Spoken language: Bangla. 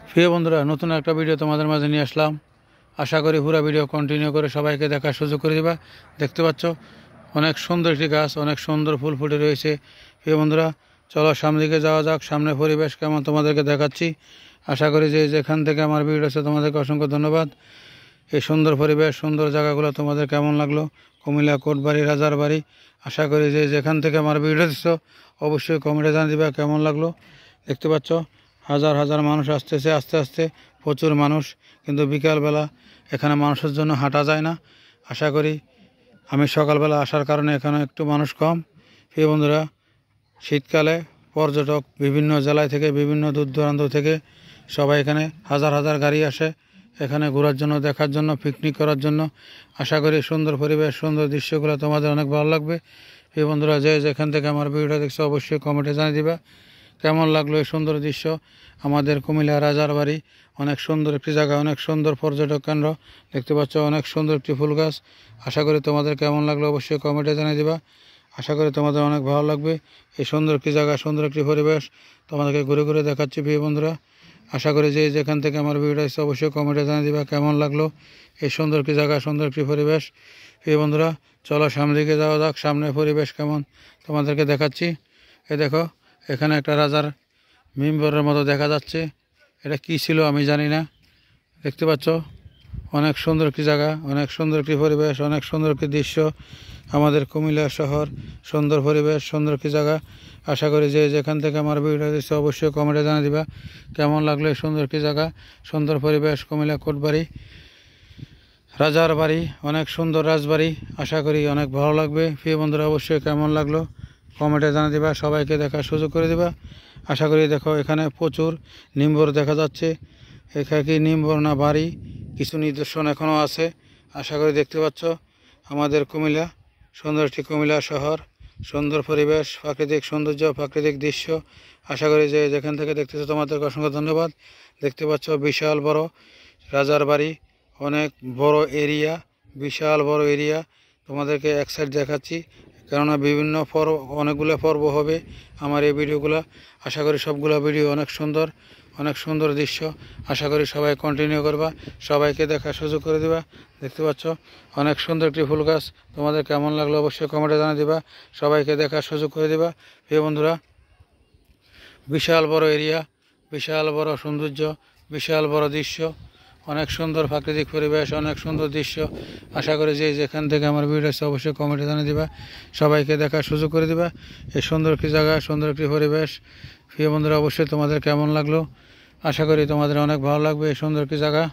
প্রিয় বন্ধুরা, নতুন একটা ভিডিও তোমাদের মাঝে নিয়ে আসলাম। আশা করি পুরো ভিডিও কন্টিনিউ করে সবাইকে দেখার সুযোগ করে দিবা। দেখতে পাচ্ছ অনেক সুন্দর একটি গাছ, অনেক সুন্দর ফুল ফুটে রয়েছে। প্রিয় বন্ধুরা, চলো সামনে দিকে যাওয়া যাক। সামনে পরিবেশ কেমন তোমাদেরকে দেখাচ্ছি। আশা করি যে যেখান থেকে আমার ভিডিও আছে তোমাদেরকে অসংখ্য ধন্যবাদ। এই সুন্দর পরিবেশ, সুন্দর জায়গাগুলো তোমাদের কেমন লাগলো? কুমিল্লা কোটবাড়ি, রাজার বাড়ি। আশা করি যে যেখান থেকে আমার ভিডিও দিচ্ছ অবশ্যই কমেন্টে জানিয়ে দিবা কেমন লাগলো। দেখতে পাচ্ছ হাজার হাজার মানুষ আসতেছে, আস্তে আস্তে প্রচুর মানুষ, কিন্তু বিকালবেলা এখানে মানুষের জন্য হাঁটা যায় না। আশা করি আমি সকালবেলা আসার কারণে এখানে একটু মানুষ কম। প্রিয় বন্ধুরা, শীতকালে পর্যটক বিভিন্ন জেলায় থেকে, বিভিন্ন দূর দূরান্ত থেকে সবাই এখানে হাজার হাজার গাড়ি আসে এখানে ঘোরার জন্য, দেখার জন্য, পিকনিক করার জন্য। আশা করি সুন্দর পরিবেশ, সুন্দর দৃশ্যগুলো তোমাদের অনেক ভালো লাগবে। প্রিয় বন্ধুরা, যে যেখান থেকে আমার ভিডিওটা দেখছো অবশ্যই কমেন্টে জানিয়ে দিবা কেমন লাগলো এই সুন্দর দৃশ্য। আমাদের কুমিল্লা রাজার বাড়ি অনেক সুন্দর একটি জায়গা, অনেক সুন্দর পর্যটক কেন্দ্র। দেখতে পাচ্ছ অনেক সুন্দর একটি ফুল গাছ। আশা করি তোমাদের কেমন লাগলো অবশ্যই কমেন্টে জানিয়ে দিবা। আশা করি তোমাদের অনেক ভালো লাগবে। এই সুন্দর একটি জায়গা, সুন্দর একটি পরিবেশ তোমাদেরকে ঘুরে ঘুরে দেখাচ্ছি। প্রিয় বন্ধুরা, আশা করি যে যেখান থেকে আমার ভিডিওটা এসে অবশ্যই কমেন্টে জানিয়ে দিবা কেমন লাগলো এই সুন্দর একটি জায়গা, সুন্দর একটি পরিবেশ। প্রিয় বন্ধুরা, চলো সামনে দিকে যাওয়া যাক। সামনে পরিবেশ কেমন তোমাদেরকে দেখাচ্ছি। এ দেখো, এখানে একটা রাজার মেম্বরের মতো দেখা যাচ্ছে। এটা কি ছিল আমি জানি না। দেখতে পাচ্ছ অনেক সুন্দর একটি জায়গা, অনেক সুন্দর একটি পরিবেশ, অনেক সুন্দর একটি দৃশ্য। আমাদের কুমিল্লা শহর, সুন্দর পরিবেশ, সুন্দর একটি জায়গা। আশা করি যে যেখান থেকে আমার ভিডিও দিচ্ছে অবশ্যই কমেন্টে জানিয়ে দিবা কেমন লাগলো এই সুন্দর একটি জায়গা, সুন্দর পরিবেশ। কুমিল্লা কোটবাড়ি, রাজার বাড়ি, অনেক সুন্দর রাজবাড়ি। আশা করি অনেক ভালো লাগবে। প্রিয় বন্ধুরা, অবশ্যই কেমন লাগলো কমেন্টে জানিয়ে দিবা, সবাইকে দেখার সুযোগ করে দিবা। আশা করি দেখো এখানে প্রচুর নিম্বর দেখা যাচ্ছে। এখানে কি নিম্বর না বাড়ি, কিছু নিদর্শন এখনও আছে। আশা করি দেখতে পাচ্ছ আমাদের কুমিল্লা, সুন্দর একটি কুমিল্লা শহর, সুন্দর পরিবেশ, প্রাকৃতিক সৌন্দর্য, প্রাকৃতিক দৃশ্য। আশা করি যে যেখান থেকে দেখতেছো তোমাদেরকে অসংখ্য ধন্যবাদ। দেখতে পাচ্ছ বিশাল বড় রাজার বাড়ি, অনেক বড় এরিয়া, বিশাল বড় এরিয়া। তোমাদেরকে এক সাইড দেখাচ্ছি, কেননা বিভিন্ন পর্ব, অনেকগুলো পর্ব হবে আমার এই ভিডিওগুলো। আশা করি সবগুলো ভিডিও অনেক সুন্দর, অনেক সুন্দর দৃশ্য। আশা করি সবাই কন্টিনিউ করবা, সবাইকে দেখার সুযোগ করে দিবা। দেখতে পাচ্ছ অনেক সুন্দর একটি ফুল গাছ। তোমাদের কেমন লাগলো অবশ্যই কমেন্টে জানিয়ে দিবা, সবাইকে দেখার সুযোগ করে দিবা। প্রিয় বন্ধুরা, বিশাল বড় এরিয়া, বিশাল বড় সৌন্দর্য, বিশাল বড় দৃশ্য, অনেক সুন্দর প্রাকৃতিক পরিবেশ, অনেক সুন্দর দৃশ্য। আশা করি যে যেখান থেকে আমার ভিডিও আছে অবশ্যই কমেন্টে জানিয়ে দিবা, সবাইকে দেখার সুযোগ করে দিবা এই সুন্দর একটি জায়গা, সুন্দর একটি পরিবেশ। প্রিয় বন্ধুরা, অবশ্যই তোমাদের কেমন লাগলো? আশা করি তোমাদের অনেক ভালো লাগবে এই সুন্দর একটি জায়গা।